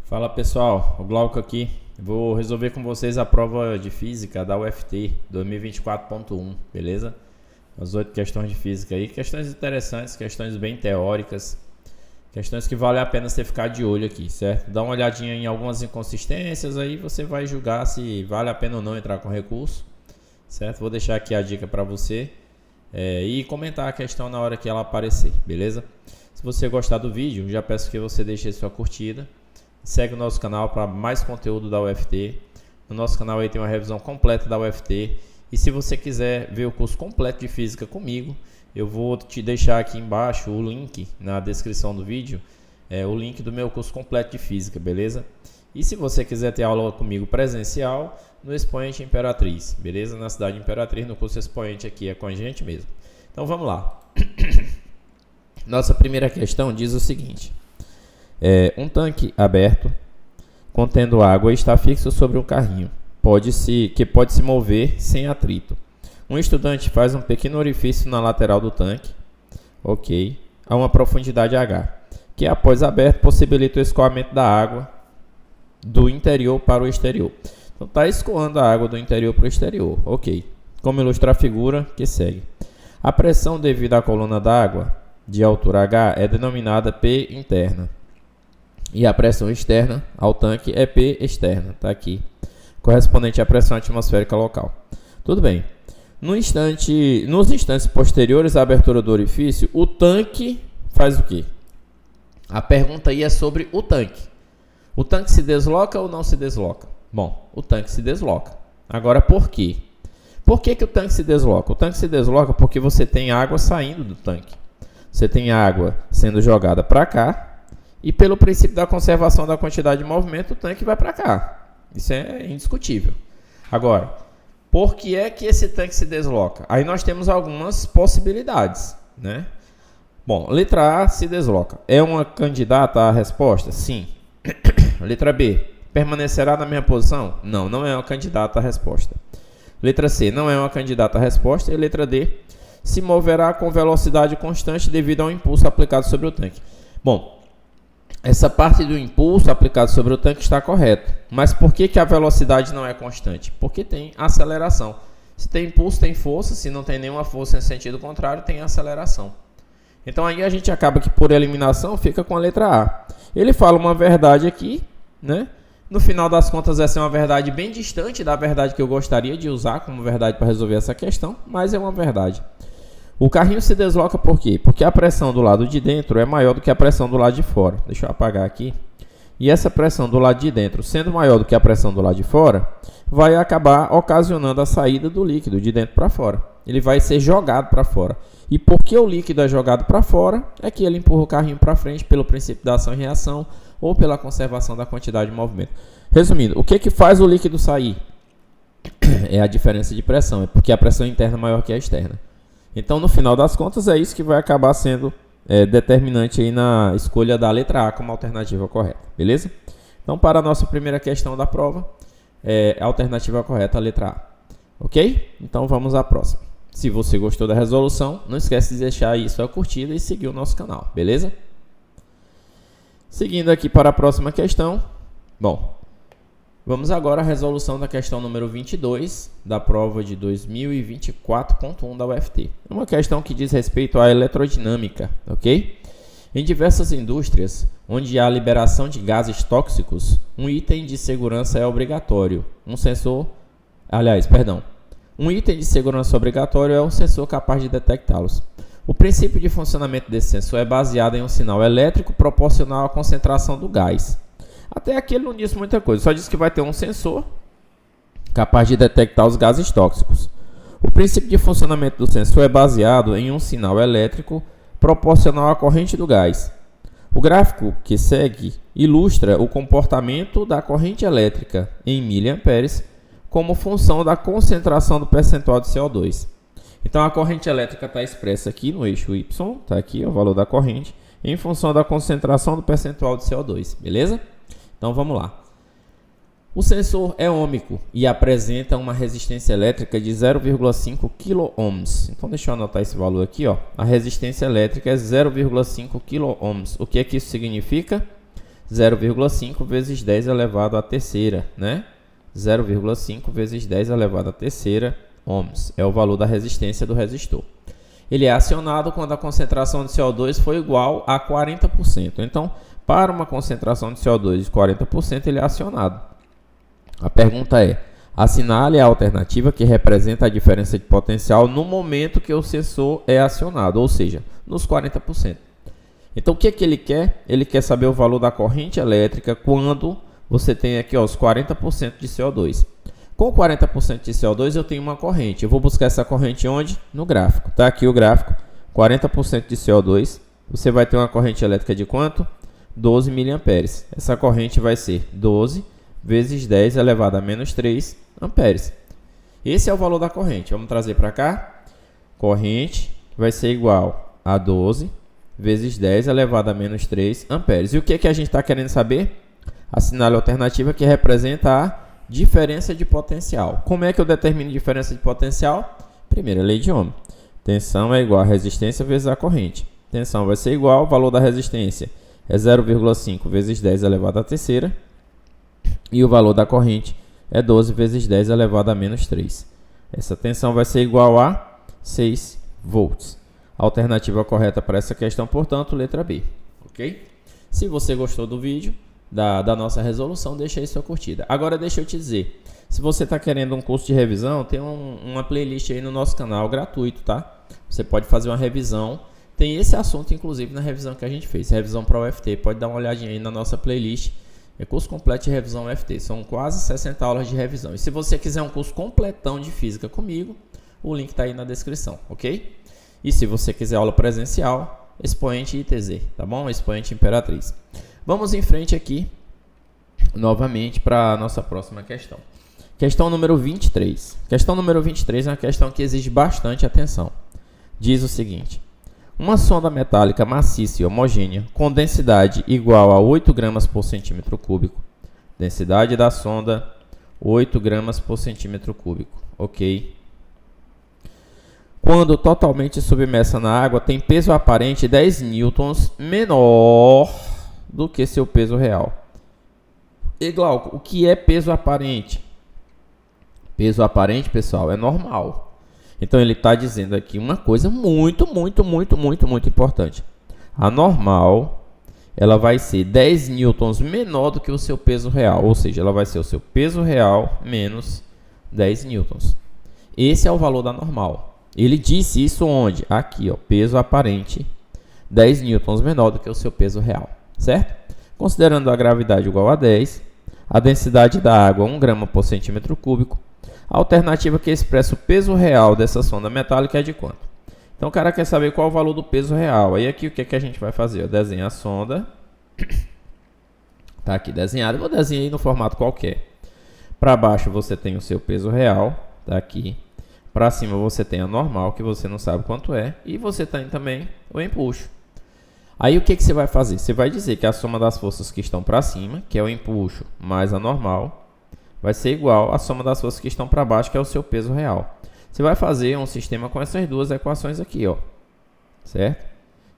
Fala pessoal, o Glauco aqui. Vou resolver com vocês a prova de física da UFT 2024.1, beleza? As 8 questões de física aí, questões interessantes, questões bem teóricas, questões que vale a pena você ficar de olho aqui, certo? Dá uma olhadinha em algumas inconsistências, aí você vai julgar se vale a pena ou não entrar com recurso, certo? Vou deixar aqui a dica para você e comentar a questão na hora que ela aparecer, beleza? Se você gostar do vídeo, já peço que você deixe sua curtida. Segue o nosso canal para mais conteúdo da UFT. No nosso canal aí tem uma revisão completa da UFT. E se você quiser ver o curso completo de física comigo, eu vou te deixar aqui embaixo o link na descrição do vídeo, o link do meu curso completo de física, beleza? E se você quiser ter aula comigo presencial, no Expoente Imperatriz, beleza? Na cidade de Imperatriz, no curso Expoente aqui é com a gente mesmo. Então vamos lá. Nossa primeira questão diz o seguinte. Um tanque aberto contendo água está fixo sobre um carrinho que pode se mover sem atrito. Um estudante faz um pequeno orifício na lateral do tanque, ok, a uma profundidade H, que após aberto possibilita o escoamento da água do interior para o exterior. Então está escoando a água do interior para o exterior, ok. Como ilustra a figura que segue. A pressão devido à coluna d'água de altura H é denominada P interna. E a pressão externa ao tanque é P externa, tá aqui, correspondente à pressão atmosférica local. Tudo bem. Nos instantes posteriores à abertura do orifício, o tanque faz o quê? A pergunta aí é sobre o tanque. O tanque se desloca ou não se desloca? Bom, o tanque se desloca. Agora, por quê? Por que o tanque se desloca? O tanque se desloca porque você tem água saindo do tanque. Você tem água sendo jogada para cá. E pelo princípio da conservação da quantidade de movimento, o tanque vai para cá. Isso é indiscutível. Agora, por que é que esse tanque se desloca? Aí nós temos algumas possibilidades, né? Bom, letra A, se desloca. É uma candidata à resposta? Sim. Letra B, permanecerá na mesma posição? Não, não é uma candidata à resposta. Letra C, não é uma candidata à resposta. E letra D, se moverá com velocidade constante devido ao impulso aplicado sobre o tanque. Bom, essa parte do impulso aplicado sobre o tanque está correta. Mas por que a velocidade não é constante? Porque tem aceleração. Se tem impulso, tem força. Se não tem nenhuma força em sentido contrário, tem aceleração. Então aí a gente acaba que por eliminação fica com a letra A. Ele fala uma verdade aqui, né? No final das contas essa é uma verdade bem distante da verdade que eu gostaria de usar como verdade para resolver essa questão, mas é uma verdade. O carrinho se desloca por quê? Porque a pressão do lado de dentro é maior do que a pressão do lado de fora. Deixa eu apagar aqui. E essa pressão do lado de dentro, sendo maior do que a pressão do lado de fora, vai acabar ocasionando a saída do líquido de dentro para fora. Ele vai ser jogado para fora. E porque o líquido é jogado para fora, é que ele empurra o carrinho para frente pelo princípio da ação e reação ou pela conservação da quantidade de movimento. Resumindo, o que faz o líquido sair? É a diferença de pressão. É porque a pressão interna é maior que a externa. Então, no final das contas, é isso que vai acabar sendo determinante aí na escolha da letra A como alternativa correta, beleza? Então, para a nossa primeira questão da prova, a alternativa correta é a letra A, ok? Então, vamos à próxima. Se você gostou da resolução, não esquece de deixar aí sua curtida e seguir o nosso canal, beleza? Seguindo aqui para a próxima questão, bom, vamos agora à resolução da questão número 22 da prova de 2024.1 da UFT. É uma questão que diz respeito à eletrodinâmica, ok? Em diversas indústrias, onde há liberação de gases tóxicos, um item de segurança é obrigatório. Um item de segurança obrigatório é um sensor capaz de detectá-los. O princípio de funcionamento desse sensor é baseado em um sinal elétrico proporcional à concentração do gás. Até aqui ele não disse muita coisa, só disse que vai ter um sensor capaz de detectar os gases tóxicos. O princípio de funcionamento do sensor é baseado em um sinal elétrico proporcional à corrente do gás. O gráfico que segue ilustra o comportamento da corrente elétrica em mA como função da concentração do percentual de CO2. Então a corrente elétrica está expressa aqui no eixo Y, está aqui o valor da corrente, em função da concentração do percentual de CO2, beleza? Então vamos lá. O sensor é ômico e apresenta uma resistência elétrica de 0,5 kΩ. Então deixa eu anotar esse valor aqui, ó. A resistência elétrica é 0,5 kΩ. O que é que isso significa? 0,5 vezes 10 elevado à terceira, né? 0,5 vezes 10 elevado à terceira ohms. É o valor da resistência do resistor. Ele é acionado quando a concentração de CO2 for igual a 40%. Então, para uma concentração de CO2 de 40%, ele é acionado. A pergunta é: assinale a alternativa que representa a diferença de potencial no momento que o sensor é acionado, ou seja, nos 40%. Então, o que ele quer? Ele quer saber o valor da corrente elétrica quando você tem aqui ó, os 40% de CO2. Com 40% de CO2 eu tenho uma corrente. Eu vou buscar essa corrente onde? No gráfico. Está aqui o gráfico, 40% de CO2. Você vai ter uma corrente elétrica de quanto? 12 mA. Essa corrente vai ser 12 vezes 10 elevado a menos 3 amperes. Esse é o valor da corrente. Vamos trazer para cá. Corrente vai ser igual a 12 vezes 10 elevado a menos 3 amperes. E o que a gente está querendo saber? Assinale a alternativa que representa a diferença de potencial. Como é que eu determino diferença de potencial? Primeira lei de Ohm. Tensão é igual a resistência vezes a corrente. Tensão vai ser igual ao valor da resistência. É 0,5 vezes 10 elevado à terceira. E o valor da corrente é 12 vezes 10 elevado a menos 3. Essa tensão vai ser igual a 6 volts. A alternativa correta para essa questão, portanto, letra B. Ok? Se você gostou do vídeo, da nossa resolução, deixa aí sua curtida. Agora deixa eu te dizer, se você está querendo um curso de revisão, tem uma playlist aí no nosso canal gratuito, tá? Você pode fazer uma revisão, tem esse assunto inclusive na revisão que a gente fez, revisão para o UFT, pode dar uma olhadinha aí na nossa playlist, é curso completo de revisão UFT, são quase 60 aulas de revisão. E se você quiser um curso completão de física comigo, o link está aí na descrição, ok? E se você quiser aula presencial, Expoente ITZ, tá bom? Expoente Imperatriz. Vamos em frente aqui, novamente, para a nossa próxima questão. Questão número 23. Questão número 23 é uma questão que exige bastante atenção. Diz o seguinte: uma sonda metálica maciça e homogênea, com densidade igual a 8 gramas por centímetro cúbico. Densidade da sonda, 8 gramas por centímetro cúbico. Ok. Quando totalmente submersa na água, tem peso aparente 10 newtons menor do que seu peso real. E Glauco, o que é peso aparente? Peso aparente, pessoal, é normal. Então ele está dizendo aqui uma coisa muito importante. A normal, ela vai ser 10 newtons menor do que o seu peso real. Ou seja, ela vai ser o seu peso real menos 10 newtons. Esse é o valor da normal. Ele disse isso onde? Aqui, ó, peso aparente 10 newtons menor do que o seu peso real. Certo? Considerando a gravidade igual a 10, a densidade da água 1 grama por centímetro cúbico, a alternativa que expressa o peso real dessa sonda metálica é de quanto? Então o cara quer saber qual é o valor do peso real. Aí aqui o que a gente vai fazer? Eu desenho a sonda. Está aqui desenhado. Eu vou desenhar aí no formato qualquer. Para baixo você tem o seu peso real. Está aqui. Para cima você tem a normal, que você não sabe quanto é. E você tem também o empuxo. Aí o que você vai fazer? Você vai dizer que a soma das forças que estão para cima, que é o empuxo mais a normal, vai ser igual à soma das forças que estão para baixo, que é o seu peso real. Você vai fazer um sistema com essas duas equações aqui, ó, certo?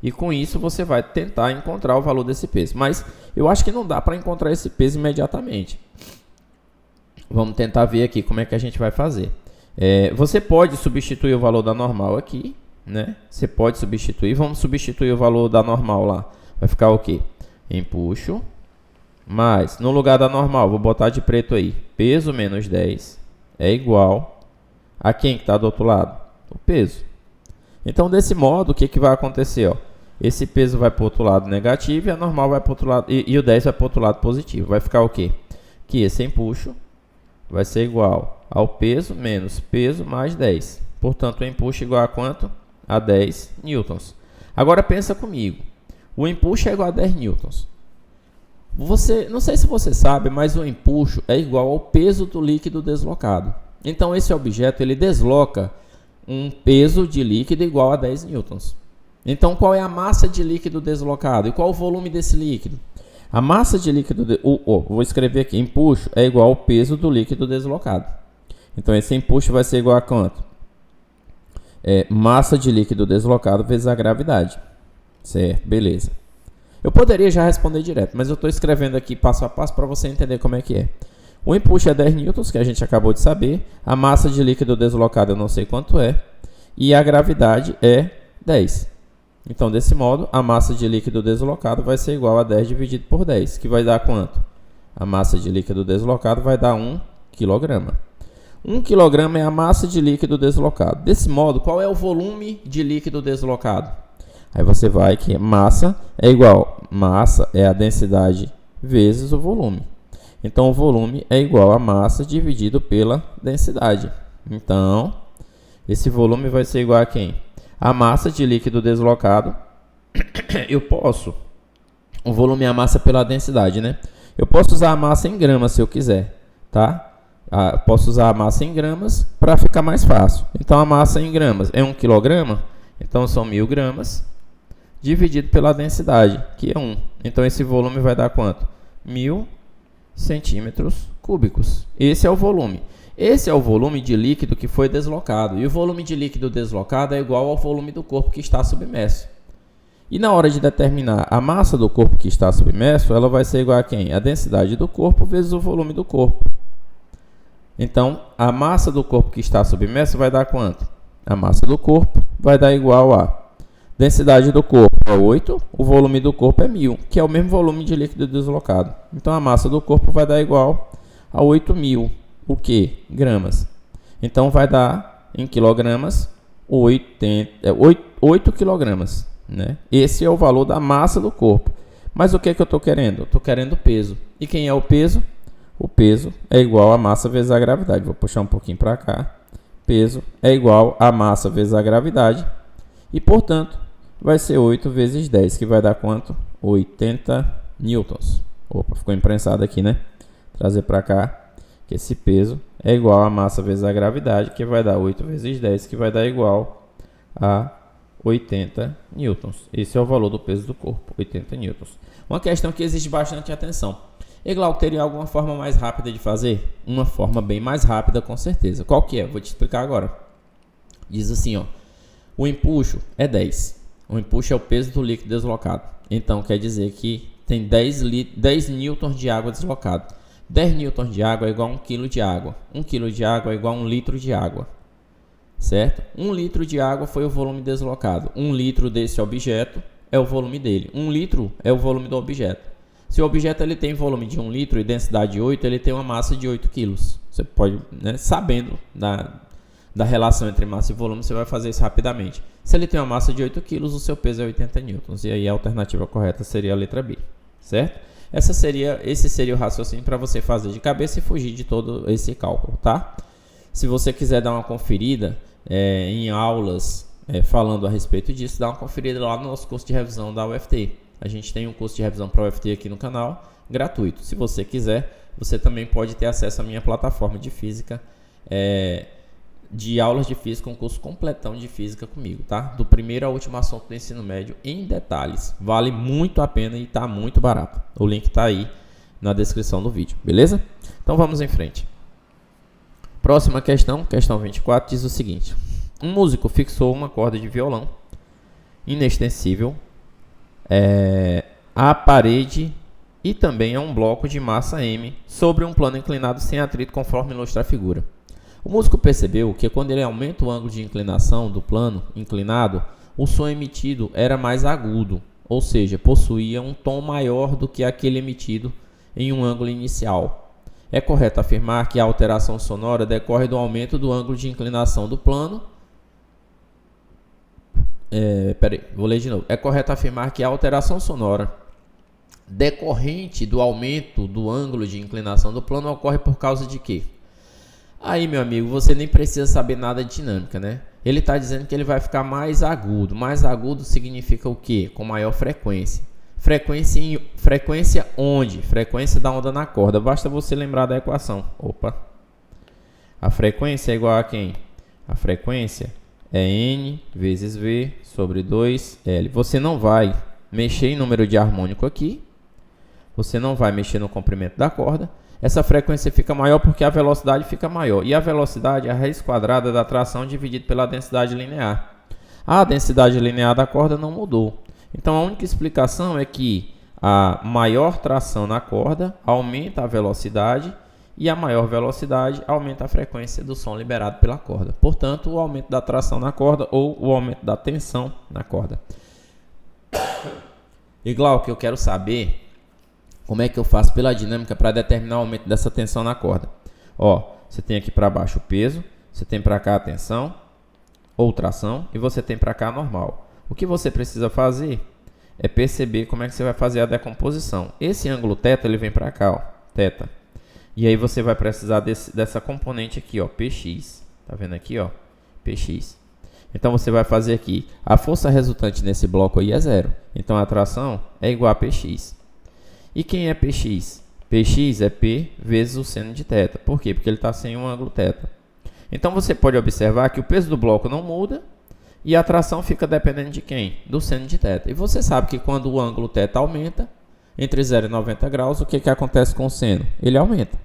E com isso você vai tentar encontrar o valor desse peso. Mas eu acho que não dá para encontrar esse peso imediatamente. Vamos tentar ver aqui como é que a gente vai fazer. Você pode substituir o valor da normal aqui, né? Você pode substituir. Vamos substituir o valor da normal lá. Vai ficar o quê? Empuxo mais, no lugar da normal, vou botar de preto aí, peso menos 10 é igual a quem que está do outro lado? O peso. Então, desse modo, o que vai acontecer? Ó? Esse peso vai para o outro lado negativo e a normal vai para o outro lado, e o 10 vai para o outro lado positivo. Vai ficar o quê? Que esse empuxo vai ser igual ao peso menos peso mais 10. Portanto, o empuxo é igual a quanto? A 10 newtons. Agora pensa comigo. O empuxo é igual a 10 newtons. Não sei se você sabe, mas o empuxo é igual ao peso do líquido deslocado. Então, esse objeto ele desloca um peso de líquido igual a 10 newtons. Então, qual é a massa de líquido deslocado? E qual o volume desse líquido? A massa de líquido... vou escrever aqui. Empuxo é igual ao peso do líquido deslocado. Então, esse empuxo vai ser igual a quanto? Massa de líquido deslocado vezes a gravidade. Certo, beleza. Eu poderia já responder direto, mas eu estou escrevendo aqui passo a passo para você entender como é que é. O empuxo é 10 newtons, que a gente acabou de saber. A massa de líquido deslocado eu não sei quanto é. E a gravidade é 10. Então, desse modo, a massa de líquido deslocado vai ser igual a 10 dividido por 10, que vai dar quanto? A massa de líquido deslocado vai dar 1 kg. 1 kg é a massa de líquido deslocado. Desse modo, qual é o volume de líquido deslocado? Aí você vai que massa é igual, massa é a densidade vezes o volume. Então, o volume é igual a massa dividido pela densidade. Então, esse volume vai ser igual a quem? A massa de líquido deslocado. Eu posso. O volume é a massa pela densidade, né? Eu posso usar a massa em gramas se eu quiser, tá? Posso usar a massa em gramas para ficar mais fácil. Então, a massa em gramas é 1 kg. Então, são 1000 gramas dividido pela densidade, que é 1. Então, esse volume vai dar quanto? 1000 centímetros cúbicos. Esse é o volume. Esse é o volume de líquido que foi deslocado. E o volume de líquido deslocado é igual ao volume do corpo que está submerso. E na hora de determinar a massa do corpo que está submerso, ela vai ser igual a quem? A densidade do corpo vezes o volume do corpo. Então, a massa do corpo que está submerso vai dar quanto? A massa do corpo vai dar igual a densidade do corpo é 8, o volume do corpo é 1000, que é o mesmo volume de líquido deslocado. Então, a massa do corpo vai dar igual a 8.000, o que? Gramas. Então, vai dar em quilogramas 8 quilogramas, né? Esse é o valor da massa do corpo. Mas o que é que eu estou querendo? Estou querendo peso. E quem é o peso? O peso é igual a massa vezes a gravidade. Vou puxar um pouquinho para cá. Peso é igual a massa vezes a gravidade. E, portanto, vai ser 8 vezes 10, que vai dar quanto? 80 newtons. Opa, ficou imprensado aqui, né? Trazer para cá, que esse peso é igual a massa vezes a gravidade, que vai dar 8 vezes 10, que vai dar igual a 80 newtons. Esse é o valor do peso do corpo, 80 newtons. Uma questão que exige bastante atenção. E Glauco, teria alguma forma mais rápida de fazer? Uma forma bem mais rápida, com certeza. Qual que é? Vou te explicar agora. Diz assim, ó. O empuxo é 10. O empuxo é o peso do líquido deslocado. Então, quer dizer que tem 10 newtons de água deslocado. 10 newtons de água é igual a 1 kg de água. 1 kg de água é igual a 1 litro de água. Certo? 1 litro de água foi o volume deslocado. 1 litro desse objeto é o volume dele. 1 litro é o volume do objeto. Se o objeto ele tem volume de 1 litro e densidade de 8, ele tem uma massa de 8 kg. Você pode, né, sabendo da relação entre massa e volume, você vai fazer isso rapidamente. Se ele tem uma massa de 8 kg, o seu peso é 80 newtons. E aí a alternativa correta seria a letra B. Certo? Esse seria o raciocínio para você fazer de cabeça e fugir de todo esse cálculo, tá? Se você quiser dar uma conferida em aulas falando a respeito disso, dá uma conferida lá no nosso curso de revisão da UFT. A gente tem um curso de revisão para a UFT aqui no canal, gratuito. Se você quiser, você também pode ter acesso à minha plataforma de física, de aulas de física, um curso completão de física comigo, tá? Do primeiro ao último assunto do ensino médio em detalhes. Vale muito a pena e está muito barato. O link está aí na descrição do vídeo, beleza? Então vamos em frente. Próxima questão, questão 24, diz o seguinte. Um músico fixou uma corda de violão inextensível à parede e também a um bloco de massa M sobre um plano inclinado sem atrito, conforme ilustra a figura. O músico percebeu que quando ele aumenta o ângulo de inclinação do plano inclinado, o som emitido era mais agudo, ou seja, possuía um tom maior do que aquele emitido em um ângulo inicial. É correto afirmar que a alteração sonora decorre do aumento do ângulo de inclinação do plano. Vou ler de novo. É correto afirmar que a alteração sonora decorrente do aumento do ângulo de inclinação do plano ocorre por causa de quê? Aí, meu amigo, você nem precisa saber nada de dinâmica, né? Ele está dizendo que ele vai ficar mais agudo. Mais agudo significa o quê? Com maior frequência. Frequência onde? Frequência da onda na corda. Basta você lembrar da equação. Opa. A frequência é igual a quem? A frequência é N vezes V sobre 2L. Você não vai mexer em número de harmônico aqui. Você não vai mexer no comprimento da corda. Essa frequência fica maior porque a velocidade fica maior. E a velocidade é a raiz quadrada da tração dividida pela densidade linear. A densidade linear da corda não mudou. Então a única explicação é que a maior tração na corda aumenta a velocidade e a maior velocidade aumenta a frequência do som liberado pela corda. Portanto, o aumento da tração na corda ou o aumento da tensão na corda. E Glauco, eu quero saber como é que eu faço pela dinâmica para determinar o aumento dessa tensão na corda. Ó, você tem aqui para baixo o peso, você tem para cá a tensão ou tração e você tem para cá a normal. O que você precisa fazer é perceber como é que você vai fazer a decomposição. Esse ângulo θ, ele vem para cá, ó, θ. E aí você vai precisar dessa componente aqui, ó, Px. Tá vendo aqui, ó, Px. Então você vai fazer aqui, a força resultante nesse bloco aí é zero. Então a tração é igual a Px. E quem é Px? Px é P vezes o seno de θ. Por quê? Porque ele está sem um ângulo θ. Então você pode observar que o peso do bloco não muda e a tração fica dependendo de quem? Do seno de θ. E você sabe que quando o ângulo θ aumenta, entre 0 e 90 graus, o que acontece com o seno? Ele aumenta.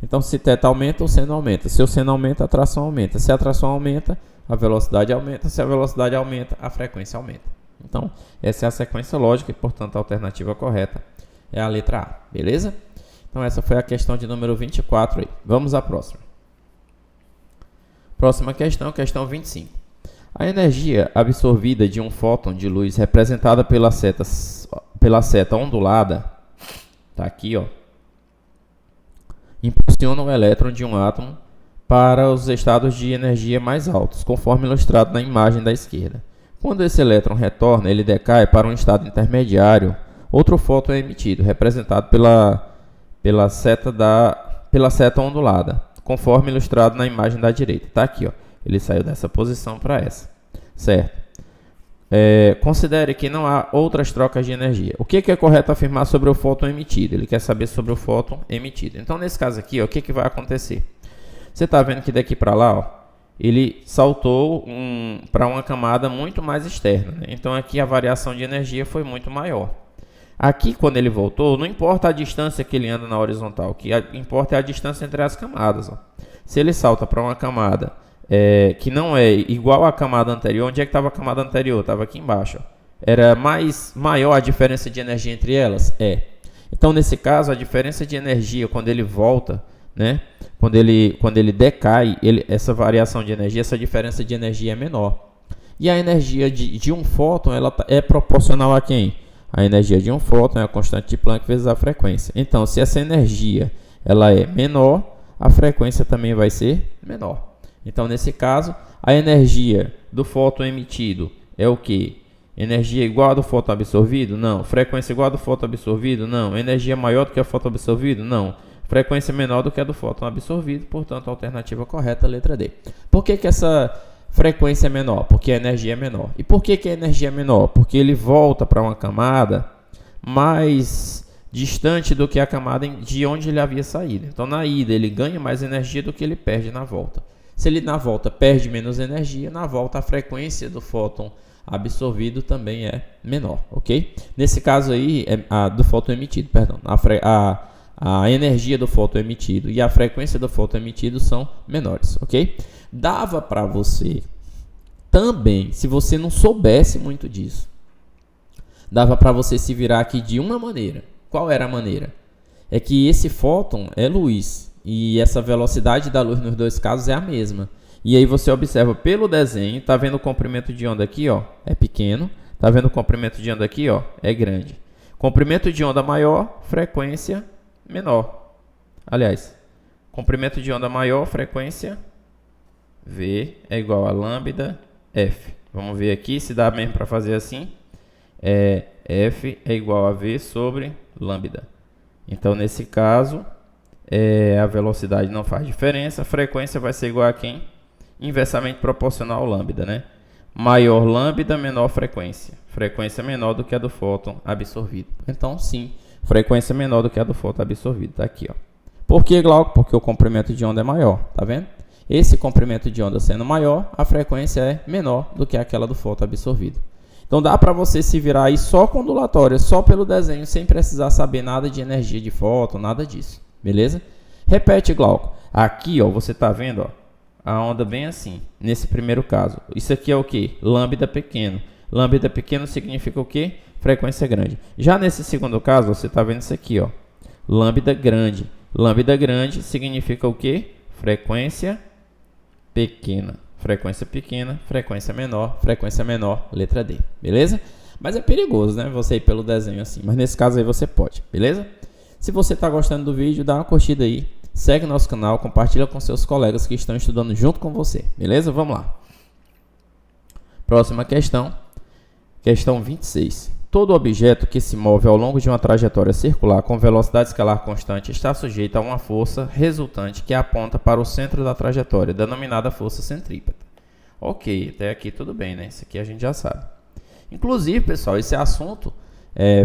Então se θ aumenta, o seno aumenta. Se o seno aumenta, a tração aumenta. Se a tração aumenta, a velocidade aumenta. Se a velocidade aumenta, a frequência aumenta. Então essa é a sequência lógica e, portanto, a alternativa correta é a letra A. Beleza? Então essa foi a questão de número 24 aí. Vamos à próxima. Próxima questão, questão 25. A energia absorvida de um fóton de luz representada pela seta ondulada, tá aqui, ó, impulsiona o elétron de um átomo para os estados de energia mais altos, conforme ilustrado na imagem da esquerda. Quando esse elétron retorna, ele decai para um estado intermediário. Outro fóton é emitido, representado pela seta ondulada, conforme ilustrado na imagem da direita. Tá aqui, ó. Ele saiu dessa posição para essa, certo? Considere que não há outras trocas de energia. O que é correto afirmar sobre o fóton emitido? Ele quer saber sobre o fóton emitido. Então, nesse caso aqui, ó, o que vai acontecer? Você está vendo que daqui para lá, ó, ele saltou para uma camada muito mais externa, né? Então, aqui a variação de energia foi muito maior. Aqui, quando ele voltou, não importa a distância que ele anda na horizontal, o que importa é a distância entre as camadas, ó. Se ele salta para uma camada que não é igual à camada anterior, onde é que estava a camada anterior? Estava aqui embaixo, ó. Era maior a diferença de energia entre elas? Então, nesse caso, a diferença de energia, quando ele volta, né? Quando ele decai, essa variação de energia, essa diferença de energia é menor. E a energia de um fóton, ela é proporcional a quem? A energia de um fóton é a constante de Planck vezes a frequência. Então, se essa energia ela é menor, a frequência também vai ser menor. Então, nesse caso, a energia do fóton emitido é o quê? Energia igual a do fóton absorvido? Não. Frequência igual a do fóton absorvido? Não. Energia maior do que a fóton absorvido? Não. Frequência menor do que a do fóton absorvido? Portanto, a alternativa correta é a letra D. Por que essa frequência é menor? Porque a energia é menor. E por que a energia é menor? Porque ele volta para uma camada mais distante do que a camada de onde ele havia saído. Então, na ida, ele ganha mais energia do que ele perde na volta. Se ele na volta perde menos energia, na volta a frequência do fóton absorvido também é menor, ok? Nesse caso aí, do fóton emitido, perdão. A energia do fóton emitido e a frequência do fóton emitido são menores, ok? Dava para você também, se você não soubesse muito disso, dava para você se virar aqui de uma maneira. Qual era a maneira? É que esse fóton é luz e essa velocidade da luz nos dois casos é a mesma. E aí você observa pelo desenho, tá vendo o comprimento de onda aqui, ó, é pequeno, tá vendo o comprimento de onda aqui, ó, é grande. Comprimento de onda maior, frequência menor. Aliás, comprimento de onda maior, frequência V é igual a lambda F. Vamos ver aqui se dá mesmo para fazer assim. F é igual a V sobre lambda. Então, nesse caso, a velocidade não faz diferença. A frequência vai ser igual a quem? Inversamente proporcional ao lambda, né? Maior lambda, menor frequência. Frequência menor do que a do fóton absorvido. Então, sim, frequência menor do que a do fóton absorvido. Tá aqui, ó. Por que, Glauco? Porque o comprimento de onda é maior, tá vendo? Esse comprimento de onda sendo maior, a frequência é menor do que aquela do fóton absorvido. Então dá para você se virar aí só com ondulatória, só pelo desenho, sem precisar saber nada de energia de fóton, nada disso. Beleza? Repete, Glauco. Aqui, ó, você tá vendo, ó, a onda bem assim, nesse primeiro caso. Isso aqui é o que? Lambda pequeno. Lambda pequeno significa o quê? Frequência grande. Já nesse segundo caso, você está vendo isso aqui, ó. Lambda grande. Lambda grande significa o quê? Frequência pequena. Frequência pequena, frequência menor, letra D. Beleza? Mas é perigoso, né? Você ir pelo desenho assim. Mas nesse caso aí você pode, beleza? Se você está gostando do vídeo, dá uma curtida aí. Segue nosso canal, compartilha com seus colegas que estão estudando junto com você. Beleza? Vamos lá. Próxima questão. Questão 26. Todo objeto que se move ao longo de uma trajetória circular com velocidade escalar constante está sujeito a uma força resultante que aponta para o centro da trajetória, denominada força centrípeta. Ok, até aqui tudo bem, né? Isso aqui a gente já sabe. Inclusive, pessoal, esse assunto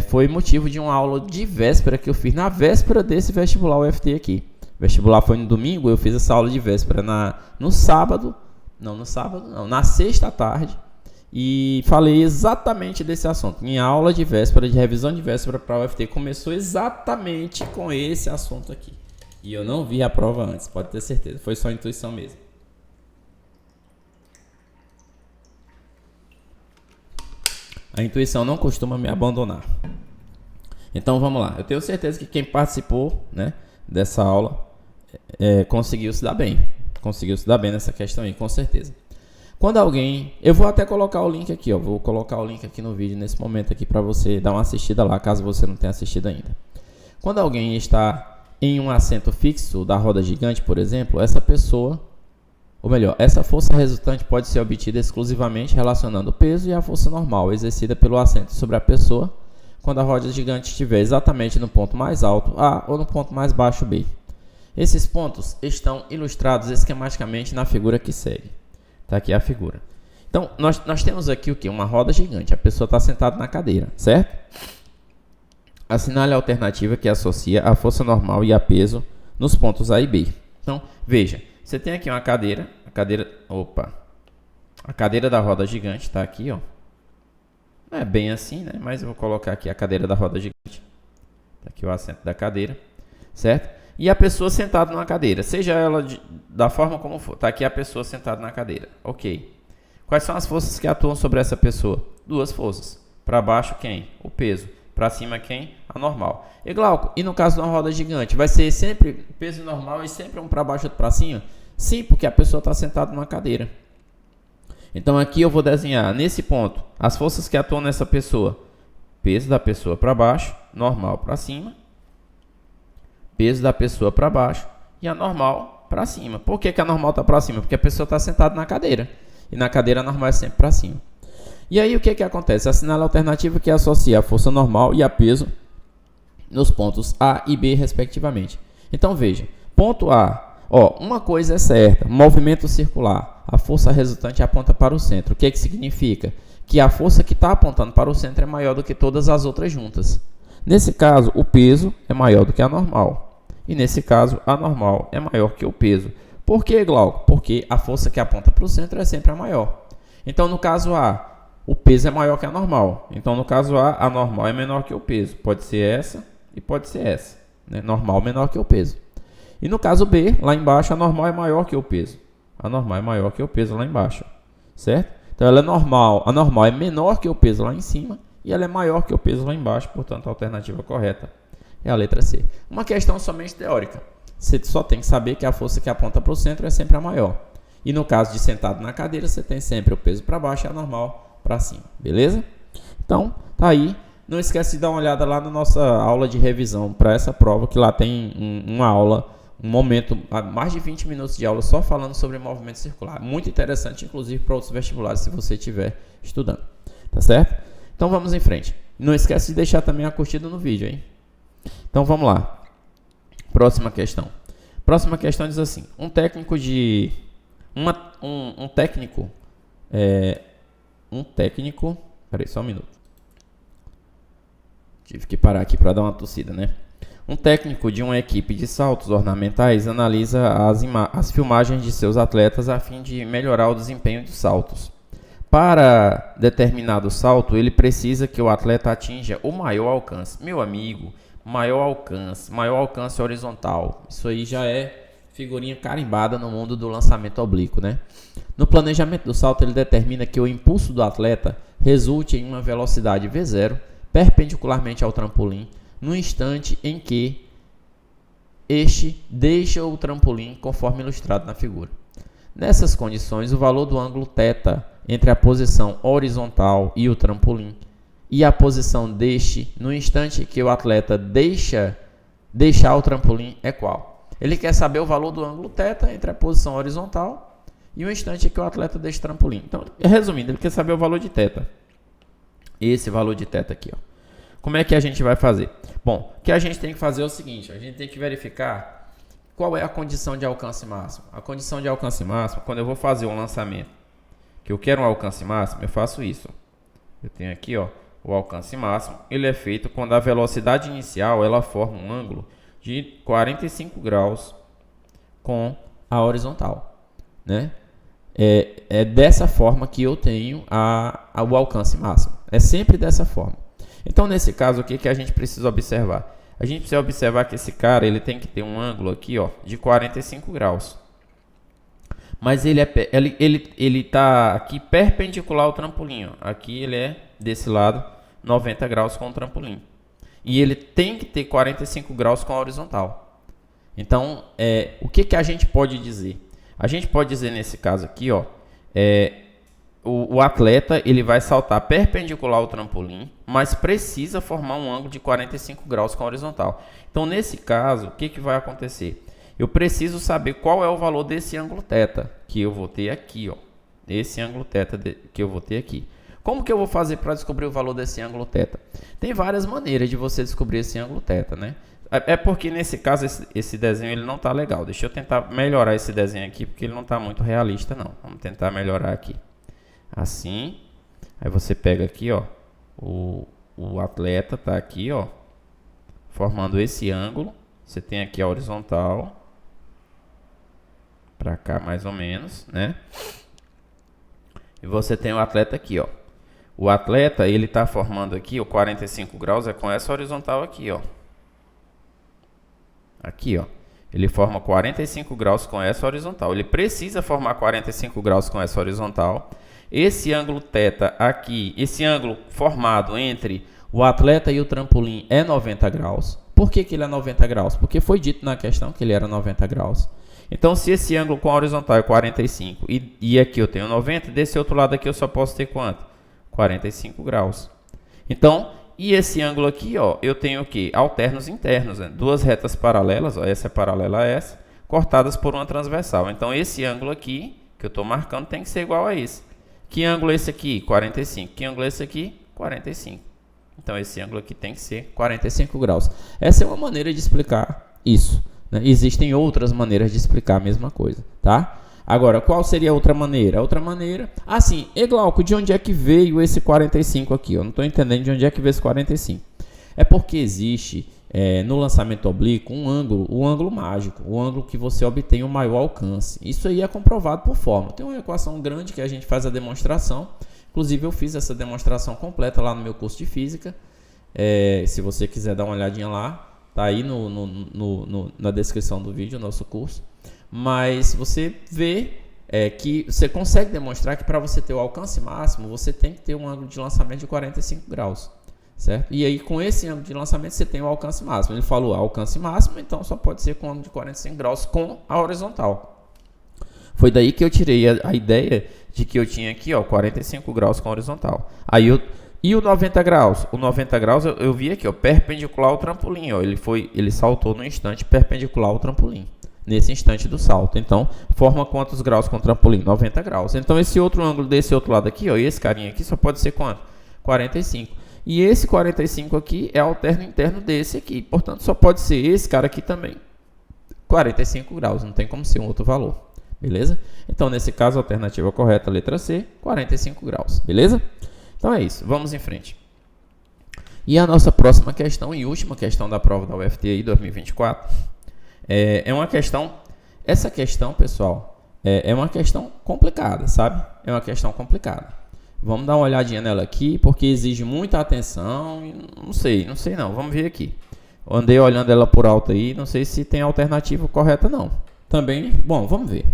foi motivo de uma aula de véspera que eu fiz na véspera desse vestibular UFT aqui. O vestibular foi no domingo, eu fiz essa aula de véspera na sexta à tarde. E falei exatamente desse assunto. Minha aula de véspera, de revisão de véspera para a UFT, começou exatamente com esse assunto aqui. E eu não vi a prova antes, pode ter certeza. Foi só intuição mesmo. A intuição não costuma me abandonar. Então vamos lá. Eu tenho certeza que quem participou, né, dessa aula conseguiu se dar bem. Conseguiu se dar bem nessa questão aí, com certeza. Quando alguém... Eu vou até colocar o link aqui, ó. Vou colocar o link aqui no vídeo nesse momento aqui para você dar uma assistida lá, caso você não tenha assistido ainda. Quando alguém está em um assento fixo da roda gigante, por exemplo, essa pessoa... Ou melhor, essa força resultante pode ser obtida exclusivamente relacionando o peso e a força normal exercida pelo assento sobre a pessoa quando a roda gigante estiver exatamente no ponto mais alto A ou no ponto mais baixo B. Esses pontos estão ilustrados esquematicamente na figura que segue. Está aqui a figura. Então, nós temos aqui o que? Uma roda gigante. A pessoa está sentada na cadeira, certo? Assinale a alternativa que associa a força normal e a peso nos pontos A e B. Então, veja. Você tem aqui uma cadeira, a cadeira da roda gigante está aqui, ó. Não é bem assim, né? Mas eu vou colocar aqui a cadeira da roda gigante. Está aqui o assento da cadeira, certo? E a pessoa sentada numa cadeira, seja ela da forma como for. Está aqui a pessoa sentada na cadeira, ok. Quais são as forças que atuam sobre essa pessoa? Duas forças. Para baixo, quem? O peso. Para cima, quem? A normal. E Glauco, e no caso de uma roda gigante, vai ser sempre peso normal e sempre um para baixo e outro para cima? Sim, porque a pessoa está sentada numa cadeira. Então aqui eu vou desenhar, nesse ponto, as forças que atuam nessa pessoa. Peso da pessoa para baixo, normal para cima. Peso da pessoa para baixo e a normal para cima. Por que a normal está para cima? Porque a pessoa está sentada na cadeira. E na cadeira a normal é sempre para cima. E aí o que acontece? Assinale a alternativa que associa a força normal e a peso nos pontos A e B, respectivamente. Então veja, ponto A, ó, uma coisa é certa, movimento circular, a força resultante aponta para o centro. O que significa? Que a força que está apontando para o centro é maior do que todas as outras juntas. Nesse caso, o peso é maior do que a normal. E nesse caso, a normal é maior que o peso. Por que, Glauco? Porque a força que aponta para o centro é sempre a maior. Então, no caso A, o peso é maior que a normal. Então, no caso A normal é menor que o peso. Pode ser essa e pode ser essa, né? Normal menor que o peso. E no caso B, lá embaixo, a normal é maior que o peso. A normal é maior que o peso lá embaixo, certo? Então, ela é normal. A normal é menor que o peso lá em cima e ela é maior que o peso lá embaixo. Portanto, a alternativa correta é a letra C. Uma questão somente teórica. Você só tem que saber que a força que aponta para o centro é sempre a maior. E no caso de sentado na cadeira, você tem sempre o peso para baixo e a normal para cima, beleza? Então, tá aí. Não esquece de dar uma olhada lá na nossa aula de revisão para essa prova, que lá tem uma aula, um momento, mais de 20 minutos de aula só falando sobre movimento circular. Muito interessante, inclusive para outros vestibulares, se você estiver estudando. Tá certo? Então vamos em frente. Não esquece de deixar também a curtida no vídeo, hein? Então vamos lá. Próxima questão. Próxima questão diz assim: um técnico, peraí, só um minuto. Tive que parar aqui para dar uma tossida, né? Um técnico de uma equipe de saltos ornamentais analisa as filmagens de seus atletas a fim de melhorar o desempenho dos saltos. Para determinado salto, ele precisa que o atleta atinja o maior alcance. Meu amigo, maior alcance horizontal. Isso aí já é figurinha carimbada no mundo do lançamento oblíquo, né? No planejamento do salto, ele determina que o impulso do atleta resulte em uma velocidade v0 perpendicularmente ao trampolim no instante em que este deixa o trampolim, conforme ilustrado na figura. Nessas condições, o valor do ângulo θ entre a posição horizontal e o trampolim e a posição deste no instante que o atleta deixar o trampolim é qual? Ele quer saber o valor do ângulo θ entre a posição horizontal e o instante que o atleta deixa o trampolim. Então, resumindo, ele quer saber o valor de θ. Esse valor de θ aqui, ó. Como é que a gente vai fazer? Bom, o que a gente tem que fazer é o seguinte, a gente tem que verificar qual é a condição de alcance máximo. A condição de alcance máximo, quando eu vou fazer um lançamento, que eu quero um alcance máximo, eu faço isso. Eu tenho aqui, ó, o alcance máximo. Ele é feito quando a velocidade inicial ela forma um ângulo de 45 graus com a horizontal, né? É dessa forma que eu tenho o alcance máximo. É sempre dessa forma. Então, nesse caso, o que a gente precisa observar? A gente precisa observar que esse cara ele tem que ter um ângulo aqui, ó, de 45 graus. Mas ele está aqui perpendicular ao trampolim. Ó. Aqui ele é desse lado 90 graus com o trampolim. E ele tem que ter 45 graus com a horizontal. Então, o que a gente pode dizer? A gente pode dizer nesse caso aqui, ó, o atleta ele vai saltar perpendicular ao trampolim, mas precisa formar um ângulo de 45 graus com a horizontal. Então, nesse caso, o que vai acontecer? Eu preciso saber qual é o valor desse ângulo θ que eu vou ter aqui, ó. Esse ângulo θ que eu vou ter aqui. Como que eu vou fazer para descobrir o valor desse ângulo θ? Tem várias maneiras de você descobrir esse ângulo θ, né? É porque nesse caso esse desenho ele não está legal. Deixa eu tentar melhorar esse desenho aqui porque ele não está muito realista não. Vamos tentar melhorar aqui. Assim. Aí você pega aqui, ó, o atleta está aqui, ó, formando esse ângulo. Você tem aqui a horizontal para cá mais ou menos, né? E você tem o atleta aqui, ó. O atleta ele está formando aqui o 45 graus é com essa horizontal aqui, ó. Aqui, ó. Ele forma 45 graus com essa horizontal. Ele precisa formar 45 graus com essa horizontal. Esse ângulo θ aqui, esse ângulo formado entre o atleta e o trampolim é 90 graus. Por que ele é 90 graus? Porque foi dito na questão que ele era 90 graus. Então, se esse ângulo com a horizontal é 45 e aqui eu tenho 90, desse outro lado aqui eu só posso ter quanto? 45 graus. Então, e esse ângulo aqui, ó, eu tenho o quê? Alternos internos, né? Duas retas paralelas, ó, essa é paralela a essa, cortadas por uma transversal. Então, esse ângulo aqui, que eu estou marcando, tem que ser igual a esse. Que ângulo é esse aqui? 45. Que ângulo é esse aqui? 45. Então, esse ângulo aqui tem que ser 45 graus. Essa é uma maneira de explicar isso, né? Existem outras maneiras de explicar a mesma coisa, tá? Agora, qual seria a outra maneira? A outra maneira... Assim, Glauco, de onde é que veio esse 45 aqui? Eu não estou entendendo de onde é que veio esse 45. É porque existe, no lançamento oblíquo, um ângulo mágico, o ângulo que você obtém o maior alcance. Isso aí é comprovado por fórmula. Tem uma equação grande que a gente faz a demonstração. Inclusive, eu fiz essa demonstração completa lá no meu curso de Física. Se você quiser dar uma olhadinha lá, tá aí na descrição do vídeo, o nosso curso. Mas você vê que você consegue demonstrar que para você ter o alcance máximo, você tem que ter um ângulo de lançamento de 45 graus. Certo? E aí, com esse ângulo de lançamento, você tem o alcance máximo. Ele falou alcance máximo, então só pode ser com ângulo de 45 graus com a horizontal. Foi daí que eu tirei a ideia de que eu tinha aqui, ó, 45 graus com a horizontal. E o 90 graus? O 90 graus eu vi aqui, ó, perpendicular ao trampolim. Ó, ele saltou no instante perpendicular ao trampolim. Nesse instante do salto. Então, forma quantos graus com o trampolim? 90 graus. Então, esse outro ângulo desse outro lado aqui, ó, e esse carinha aqui, só pode ser quanto? 45. E esse 45 aqui é alterno interno desse aqui. Portanto, só pode ser esse cara aqui também. 45 graus. Não tem como ser um outro valor. Beleza? Então, nesse caso, a alternativa correta, letra C, 45 graus. Beleza? Então, é isso. Vamos em frente. E a nossa próxima questão e última questão da prova da UFT 2024... É uma questão, essa questão, pessoal, é uma questão complicada, sabe? É uma questão complicada. Vamos dar uma olhadinha nela aqui, porque exige muita atenção. Não sei não. Vamos ver aqui. Eu andei olhando ela por alto aí, não sei se tem alternativa correta não. Também, bom, vamos ver.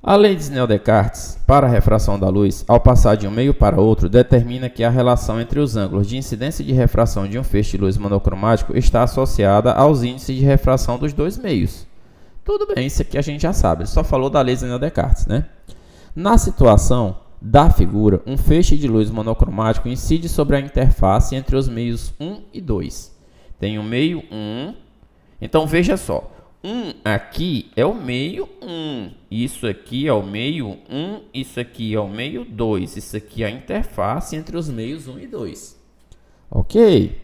A lei de Snell-Descartes, para a refração da luz, ao passar de um meio para outro, determina que a relação entre os ângulos de incidência e de refração de um feixe de luz monocromático está associada aos índices de refração dos dois meios. Tudo bem, isso aqui a gente já sabe, ele só falou da lei de Snell-Descartes, né? Na situação da figura, um feixe de luz monocromático incide sobre a interface entre os meios 1 e 2. Tem o meio 1, então veja só. 1 aqui é o meio 1, isso aqui é o meio 1, isso aqui é o meio 2, isso aqui é a interface entre os meios 1 e 2. Ok?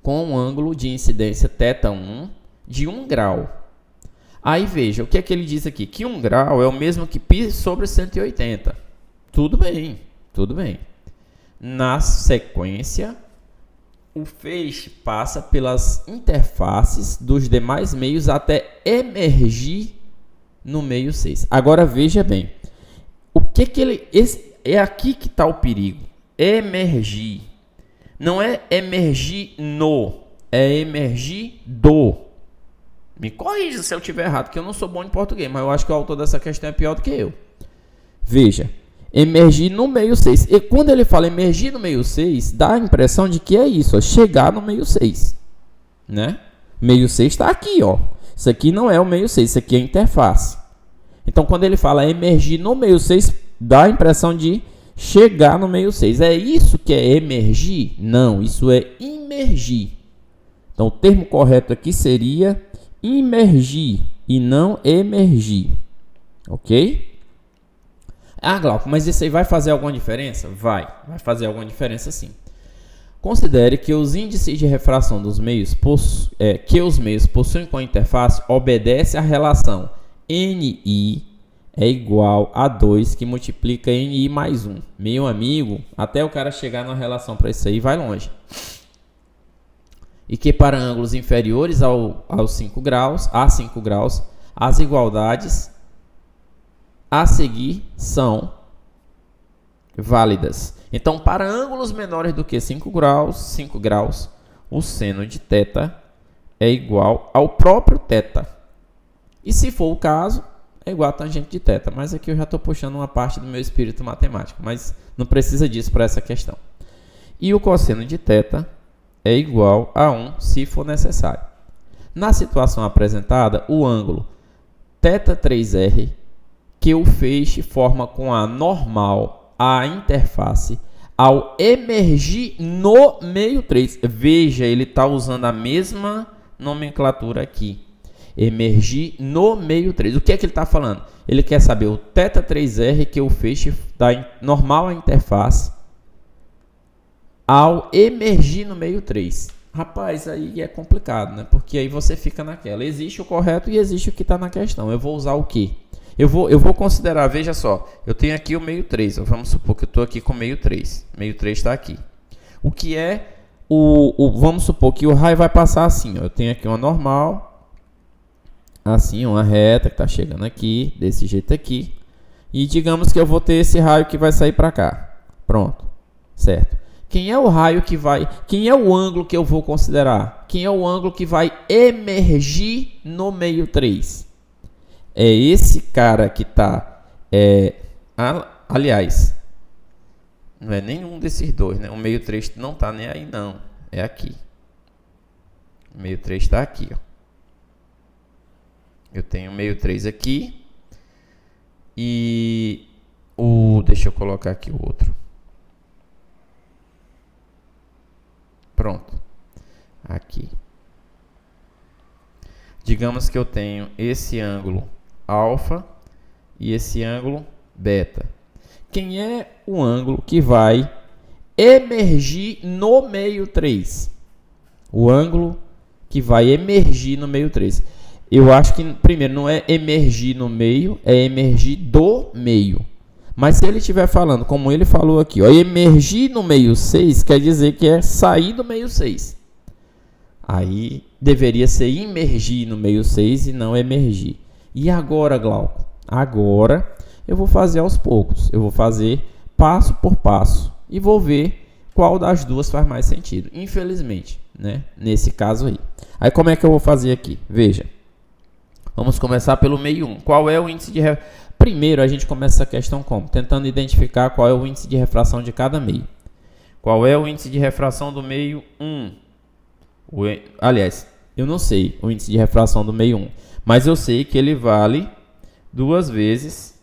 Com um ângulo de incidência θ1 de 1 grau. Aí veja, o que é que ele diz aqui? Que 1 grau é o mesmo que π sobre 180. Tudo bem, tudo bem. Na sequência, o feixe passa pelas interfaces dos demais meios até emergir no meio 6. Agora veja bem, o que que ele... é aqui que está o perigo. Emergir. Não é emergir no, é emergir do. Me corrija se eu estiver errado, que eu não sou bom em português, mas eu acho que o autor dessa questão é pior do que eu. Veja, emergir no meio 6. E quando ele fala emergir no meio 6, dá a impressão de que é isso, ó, chegar no meio 6. Né? Meio 6 está aqui, ó. Isso aqui não é o meio 6, isso aqui é a interface. Então, quando ele fala emergir no meio 6, dá a impressão de chegar no meio 6. É isso que é emergir? Não, isso é imergir. Então, o termo correto aqui seria imergir e não emergir. Ok? Ah, Glauco, mas isso aí vai fazer alguma diferença? Vai fazer alguma diferença sim. Considere que os índices de refração dos meios que os meios possuem com a interface obedece à relação NI é igual a 2 que multiplica NI mais 1. Meu amigo, até o cara chegar na relação para isso aí vai longe. E que para ângulos inferiores aos 5 graus, as igualdades a seguir são válidas. Então, para ângulos menores do que 5 graus, o seno de θ é igual ao próprio θ. E se for o caso, é igual a tangente de θ. Mas aqui eu já estou puxando uma parte do meu espírito matemático, mas não precisa disso para essa questão. E o cosseno de θ é igual a 1 se for necessário. Na situação apresentada, o ângulo θ3r que o feixe forma com a normal à interface ao emergir no meio 3. Veja, ele está usando a mesma nomenclatura aqui. Emergir no meio 3. O que é que ele está falando? Ele quer saber o θ3r que o feixe da normal à interface ao emergir no meio 3. Rapaz, aí é complicado, né? Porque aí você fica naquela. Existe o correto e existe o que está na questão. Eu vou usar o quê? Eu vou considerar, veja só, eu tenho aqui o meio 3. Vamos supor que eu estou aqui com o meio 3. Meio 3 está aqui. O que é vamos supor que o raio vai passar assim. Ó. Eu tenho aqui uma normal. Assim, uma reta que está chegando aqui. Desse jeito aqui. E digamos que eu vou ter esse raio que vai sair para cá. Pronto. Certo. Quem é o raio que vai... Quem é o ângulo que eu vou considerar? Quem é o ângulo que vai emergir no meio 3? É esse cara que está... aliás, não é nenhum desses dois, né? O meio 3 não está nem aí, não. É aqui. O meio 3 está aqui, ó. Eu tenho o meio 3 aqui. E deixa eu colocar aqui o outro. Pronto. Aqui. Digamos que eu tenho esse ângulo alfa e esse ângulo beta. Quem é o ângulo que vai emergir no meio 3? O ângulo que vai emergir no meio 3. Eu acho que, primeiro, não é emergir no meio, é emergir do meio. Mas se ele estiver falando, como ele falou aqui, ó, emergir no meio 6, quer dizer que é sair do meio 6. Aí deveria ser imergir no meio 6 e não emergir. E agora, Glauco? Agora eu vou fazer aos poucos. Eu vou fazer passo por passo e vou ver qual das duas faz mais sentido. Infelizmente, né? Nesse caso aí. Aí como é que eu vou fazer aqui? Veja. Vamos começar pelo meio 1. Qual é o índice de refração? Primeiro, a gente começa essa questão como? Tentando identificar qual é o índice de refração de cada meio. Qual é o índice de refração do meio 1? Aliás, eu não sei o índice de refração do meio 1, mas eu sei que ele vale 2 vezes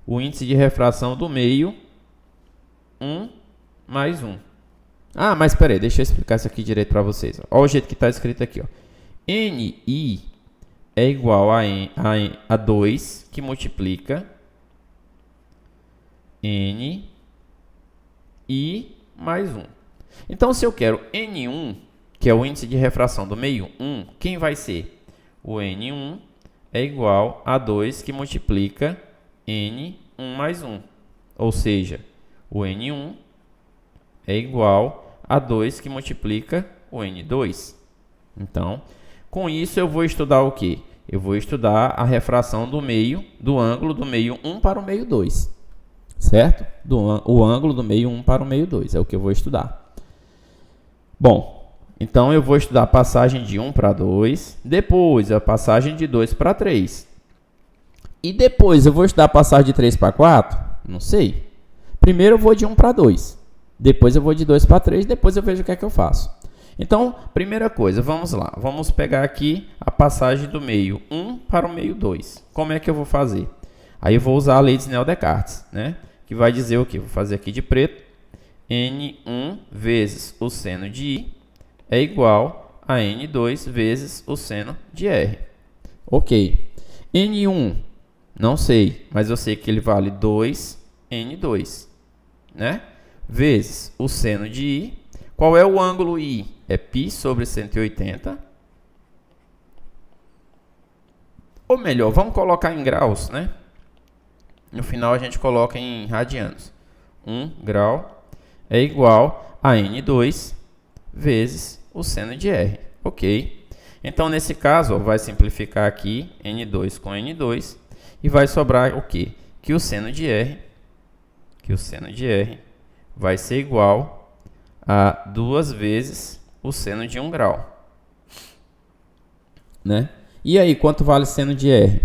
o índice de refração do meio 1 mais 1. Ah, mas espera aí, deixa eu explicar isso aqui direito para vocês. Olha o jeito que está escrito aqui. Ó. NI é igual a 2 que multiplica NI mais 1. Então, se eu quero N1, que é o índice de refração do meio 1, quem vai ser? O N1 é igual a 2 que multiplica N1 mais 1. Ou seja, o N1 é igual a 2 que multiplica o N2. Então, com isso eu vou estudar o quê? Eu vou estudar a refração do meio, do ângulo do meio 1 para o meio 2. Certo? O ângulo do meio 1 para o meio 2 é o que eu vou estudar. Bom, então eu vou estudar a passagem de 1 para 2, depois a passagem de 2 para 3. E depois eu vou estudar a passagem de 3 para 4? Não sei. Primeiro eu vou de 1 para 2, depois eu vou de 2 para 3, depois eu vejo o que é que eu faço. Então, primeira coisa, vamos lá. Vamos pegar aqui a passagem do meio 1 para o meio 2. Como é que eu vou fazer? Aí eu vou usar a lei de Snell-Descartes, né? Que vai dizer o quê? Vou fazer aqui de preto. N1 vezes o seno de I é igual a N2 vezes o seno de R. Ok. N1, não sei, mas eu sei que ele vale 2N2, né? Vezes o seno de I. Qual é o ângulo I? É π sobre 180. Ou melhor, vamos colocar em graus, né? No final a gente coloca em radianos. 1 grau é igual a N2 vezes o seno de R. Ok. Então, nesse caso, ó, vai simplificar aqui N2 com N2 e vai sobrar o quê? Que o seno de R vai ser igual a 2 vezes o seno de 1 grau. Né? E aí, quanto vale seno de R?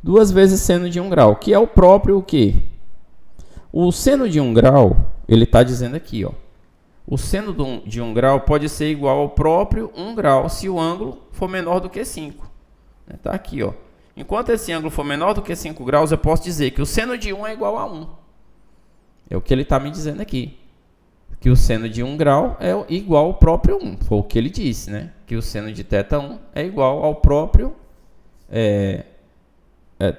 2 vezes seno de 1 grau, que é o próprio o quê? O seno de 1 grau, ele está dizendo aqui, ó. O seno de 1 grau pode ser igual ao próprio 1 grau se o ângulo for menor do que 5. Está aqui, ó. Enquanto esse ângulo for menor do que 5 graus, eu posso dizer que o seno de 1 é igual a 1. É o que ele está me dizendo aqui. Que o seno de 1 grau é igual ao próprio 1. Foi o que ele disse, né? Que o seno de θ1 é igual ao próprio...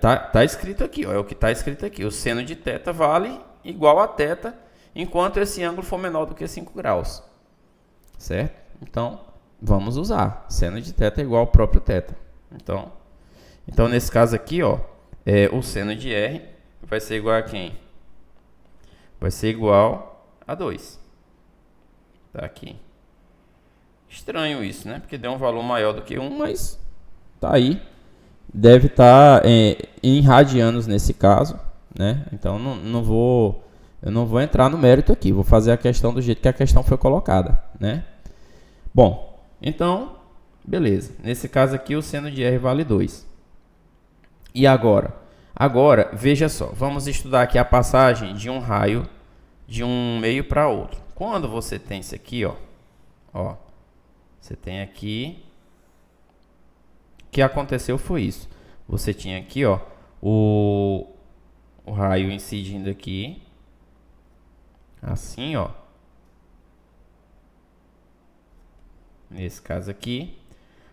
Tá escrito aqui, ó, é o que está escrito aqui. O seno de θ vale igual a θ, enquanto esse ângulo for menor do que 5 graus. Certo? Então, vamos usar. Seno de θ é igual ao próprio θ. Então nesse caso aqui, ó, o seno de R vai ser igual a quem? Vai ser igual a 2. Tá aqui. Estranho isso, né? Porque deu um valor maior do que 1, mas tá aí. Deve estar em radianos nesse caso, né? Então eu não vou entrar no mérito aqui. Vou fazer a questão do jeito que a questão foi colocada, né? Bom, então, beleza. Nesse caso aqui o seno de R vale 2. E agora? Agora, veja só. Vamos estudar aqui a passagem de um raio de um meio para outro. Quando você tem isso aqui, ó, você tem aqui... O que aconteceu foi isso. Você tinha aqui, ó, o raio incidindo aqui, assim, ó. Nesse caso aqui,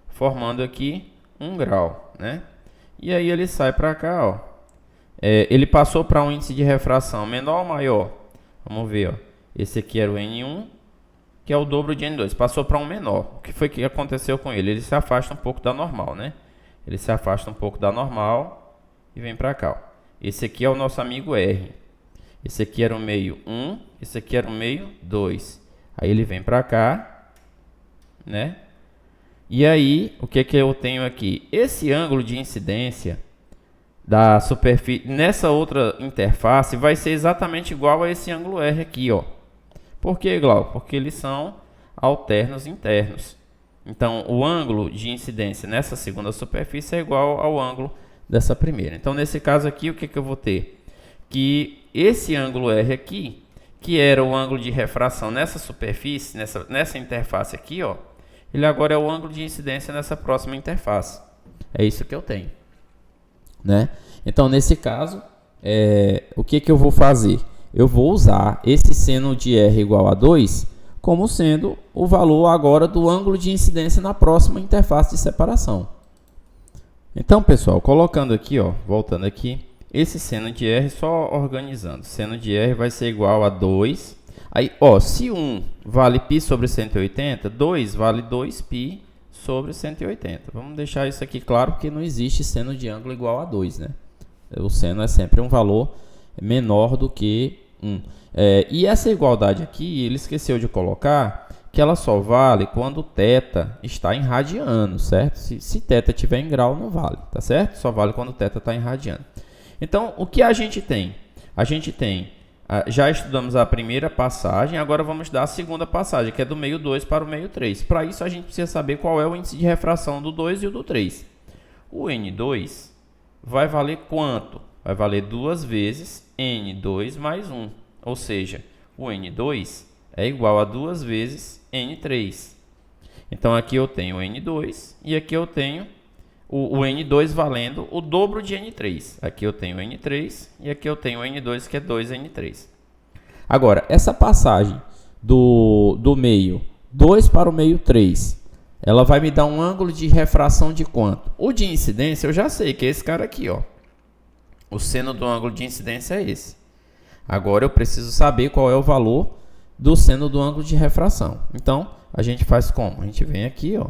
formando aqui 1 grau, né? E aí ele sai para cá, ó. Ele passou para um índice de refração menor ou maior? Vamos ver, ó. Esse aqui era o N1, que é o dobro de N2. Passou para um menor. O que foi que aconteceu com ele? Ele se afasta um pouco da normal, né? Ele se afasta um pouco da normal e vem para cá, ó. Esse aqui é o nosso amigo R. Esse aqui era o meio 1, esse aqui era o meio 2. Aí ele vem para cá, né? E aí, o que que eu tenho aqui? Esse ângulo de incidência da superfície nessa outra interface vai ser exatamente igual a esse ângulo R aqui, ó. Por que, Glauco? Porque eles são alternos internos. Então, o ângulo de incidência nessa segunda superfície é igual ao ângulo dessa primeira. Então, nesse caso aqui, o que eu vou ter? Que esse ângulo R aqui, que era o ângulo de refração nessa superfície, nessa interface aqui, ó, ele agora é o ângulo de incidência nessa próxima interface. É isso que eu tenho, né? Então, nesse caso, o que eu vou fazer? Eu vou usar esse seno de R igual a 2 como sendo o valor agora do ângulo de incidência na próxima interface de separação. Então, pessoal, colocando aqui, ó, voltando aqui, esse seno de R, só organizando, seno de R vai ser igual a 2. Aí, ó, se 1 vale π sobre 180, 2 vale 2π sobre 180. Vamos deixar isso aqui claro, porque não existe seno de ângulo igual a 2, né? O seno é sempre um valor menor do que 1. E essa igualdade aqui, ele esqueceu de colocar que ela só vale quando θ está em radiano, certo? Se θ estiver em grau, não vale, tá certo? Só vale quando θ está em radiano. Então, o que a gente tem? A gente tem, já estudamos a primeira passagem, agora vamos dar a segunda passagem, que é do meio 2 para o meio 3. Para isso, a gente precisa saber qual é o índice de refração do 2 e o do 3. O N2 vai valer quanto? Vai valer 2 vezes N2 mais 1. Ou seja, o N2 é igual a 2 vezes N3. Então, aqui eu tenho o N2 e aqui eu tenho o N2 valendo o dobro de N3. Aqui eu tenho o N3 e aqui eu tenho o N2, que é 2N3. Agora, essa passagem do meio 2 para o meio 3, ela vai me dar um ângulo de refração de quanto? O de incidência eu já sei, que é esse cara aqui, ó. O seno do ângulo de incidência é esse. Agora eu preciso saber qual é o valor do seno do ângulo de refração. Então, a gente faz como? A gente vem aqui, ó.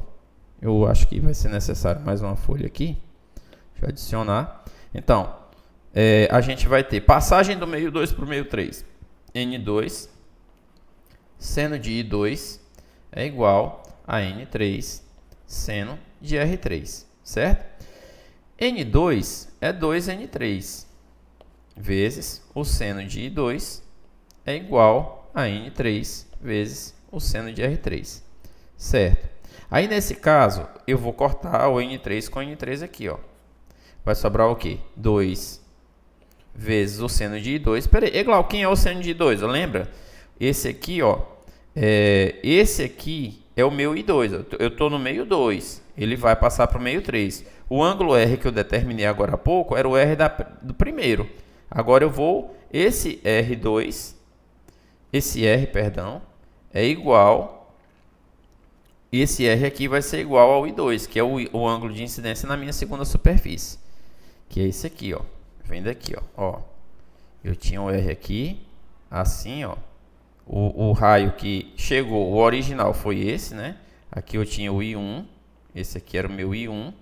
Eu acho que vai ser necessário mais uma folha aqui. Deixa eu adicionar. Então, a gente vai ter passagem do meio 2 para o meio 3. N2, seno de I2 é igual a N3, seno de R3, certo? N2 é 2N3, vezes o seno de I2 é igual a N3 vezes o seno de R3, certo? Aí, nesse caso, eu vou cortar o N3 com o N3 aqui, ó. Vai sobrar o quê? 2 vezes o seno de I2. Espera aí, Eglau, quem é o seno de I2? Lembra? Esse aqui, ó. Esse aqui é o meu I2. Eu estou no meio 2. Ele vai passar para o meio 3. O ângulo R que eu determinei agora há pouco era o R do primeiro. Agora eu vou... Esse R2... Esse R, perdão, é igual... Esse R aqui vai ser igual ao I2, que é o ângulo de incidência na minha segunda superfície. Que é esse aqui, ó. Vem daqui, ó. Eu tinha o R aqui, assim, ó. O raio que chegou, o original foi esse, né? Aqui eu tinha o I1. Esse aqui era o meu I1.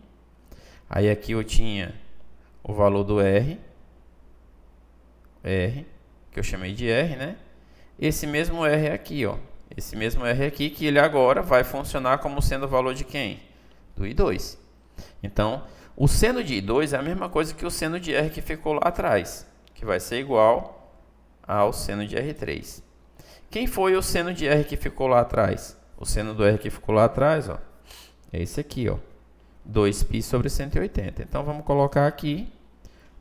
Aí aqui eu tinha o valor do R, que eu chamei de R, né? Esse mesmo R aqui, ó. Esse mesmo R aqui, que ele agora vai funcionar como sendo o valor de quem? Do I2. Então, o seno de I2 é a mesma coisa que o seno de R que ficou lá atrás, que vai ser igual ao seno de R3. Quem foi o seno de R que ficou lá atrás? O seno do R que ficou lá atrás, ó, é esse aqui, ó. 2π sobre 180. Então, vamos colocar aqui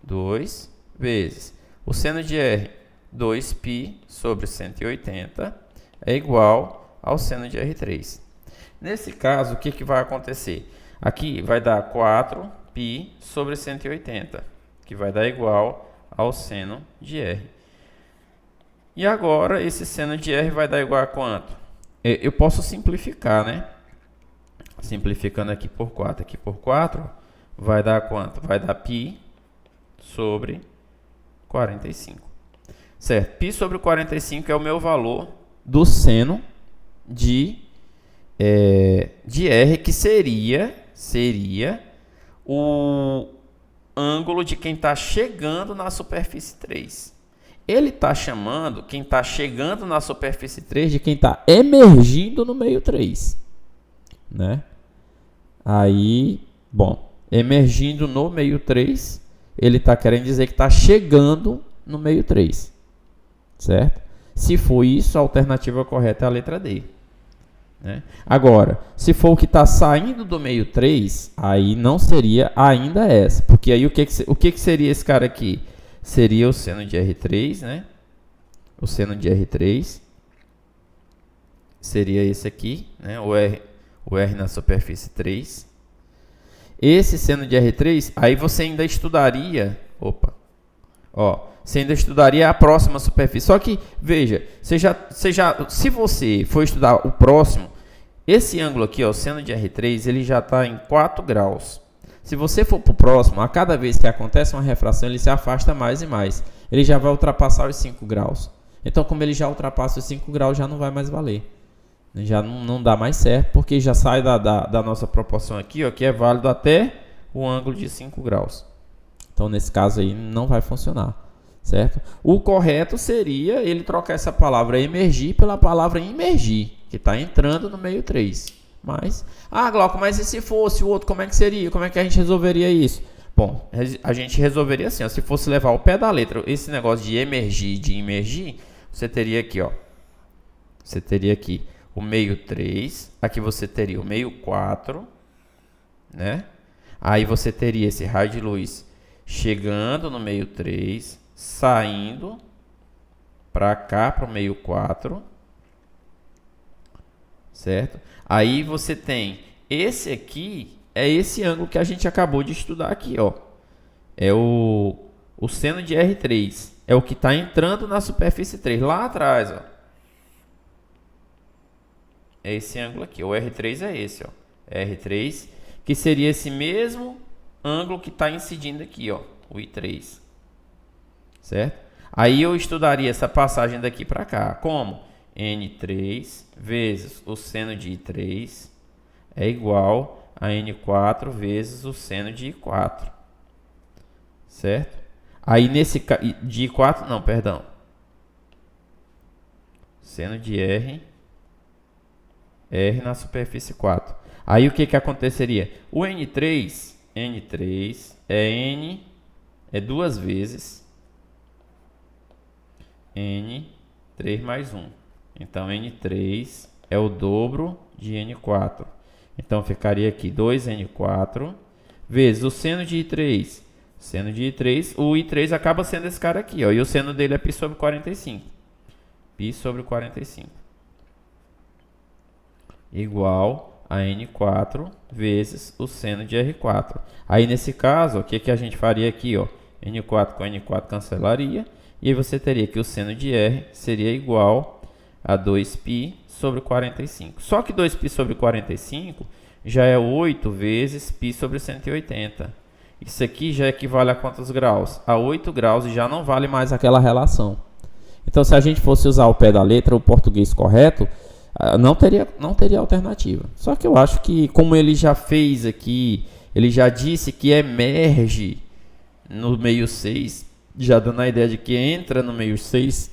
2 vezes o seno de R, 2π sobre 180, é igual ao seno de R3. Nesse caso, o que vai acontecer? Aqui vai dar 4π sobre 180, que vai dar igual ao seno de R. E agora, esse seno de R vai dar igual a quanto? Eu posso simplificar, né? Simplificando aqui por 4, aqui por 4, vai dar quanto? Vai dar π sobre 45. Certo? Π sobre 45 é o meu valor do seno de R, que seria o ângulo de quem está chegando na superfície 3. Ele está chamando quem está chegando na superfície 3 de quem está emergindo no meio 3. Né? Aí, bom, emergindo no meio 3, ele está querendo dizer que está chegando no meio 3. Certo? Se for isso, a alternativa correta é a letra D. né? Agora, se for o que está saindo do meio 3, aí não seria ainda essa. Porque aí o que seria esse cara aqui? Seria o seno de R3, né? O seno de R3 seria esse aqui, né? O R na superfície 3. Esse seno de R3, aí você ainda estudaria... você ainda estudaria a próxima superfície. Só que, veja, se você for estudar o próximo, esse ângulo aqui, ó, o seno de R3, ele já está em 4 graus. Se você for para o próximo, a cada vez que acontece uma refração, ele se afasta mais e mais. Ele já vai ultrapassar os 5 graus. Então, como ele já ultrapassa os 5 graus, já não vai mais valer. Já não dá mais certo, porque já sai da nossa proporção aqui, ó, que é válido até o ângulo de 5 graus. Então, nesse caso aí, não vai funcionar, certo? O correto seria ele trocar essa palavra emergir pela palavra imergir, que está entrando no meio 3. Mas, Glauco, mas e se fosse o outro, como é que seria? Como é que a gente resolveria isso? Bom, a gente resolveria assim, ó, se fosse levar ao pé da letra esse negócio de emergir e de imergir, você teria aqui, ó, você teria aqui o meio 3, aqui você teria o meio 4, né? Aí você teria esse raio de luz chegando no meio 3, saindo para cá, para o meio 4, certo? Aí você tem esse aqui, é esse ângulo que a gente acabou de estudar aqui, ó. É o seno de R3, é o que está entrando na superfície 3, lá atrás, ó. É esse ângulo aqui, o R3 é esse, ó. R3, que seria esse mesmo ângulo que está incidindo aqui, ó, o I3, certo? Aí eu estudaria essa passagem daqui para cá, como N3 vezes o seno de I3 é igual a N4 vezes o seno de I4, certo? Aí nesse de I4, não, perdão, seno de R na superfície 4. Aí o que aconteceria? O N3 é duas vezes N3 mais 1. Então, N3 é o dobro de N4. Então, ficaria aqui 2N4 vezes o seno de I3. Seno de I3, o I3 acaba sendo esse cara aqui, ó, e o seno dele é π sobre 45. Π sobre 45. Igual a N4 vezes o seno de R4. Aí, nesse caso, o que a gente faria aqui, ó? N4 com N4 cancelaria. E aí você teria que o seno de R seria igual a 2π sobre 45. Só que 2π sobre 45 já é 8 vezes π sobre 180. Isso aqui já equivale a quantos graus? A 8 graus e já não vale mais aquela relação. Então, se a gente fosse usar o pé da letra, o português correto, não teria alternativa. Só que eu acho que, como ele já fez aqui, ele já disse que emerge no meio 6, já dando a ideia de que entra no meio 6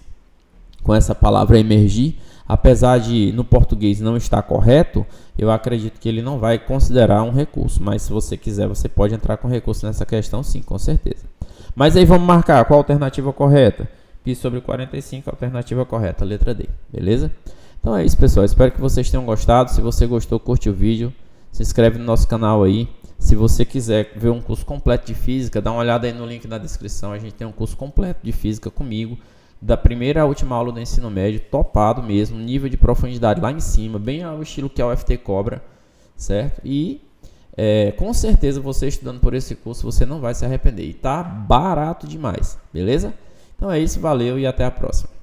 com essa palavra emergir, apesar de no português não estar correto, eu acredito que ele não vai considerar um recurso, mas se você quiser, você pode entrar com recurso nessa questão sim, com certeza. Mas aí vamos marcar qual a alternativa correta? Π sobre 45, alternativa correta, letra D, beleza? Então é isso, pessoal, espero que vocês tenham gostado. Se você gostou, curte o vídeo, se inscreve no nosso canal aí. Se você quiser ver um curso completo de física, dá uma olhada aí no link na descrição. A gente tem um curso completo de física comigo, da primeira à última aula do ensino médio, topado mesmo, nível de profundidade lá em cima, bem ao estilo que a UFT cobra, certo? E com certeza você estudando por esse curso, você não vai se arrepender. E tá barato demais, beleza? Então é isso, valeu e até a próxima.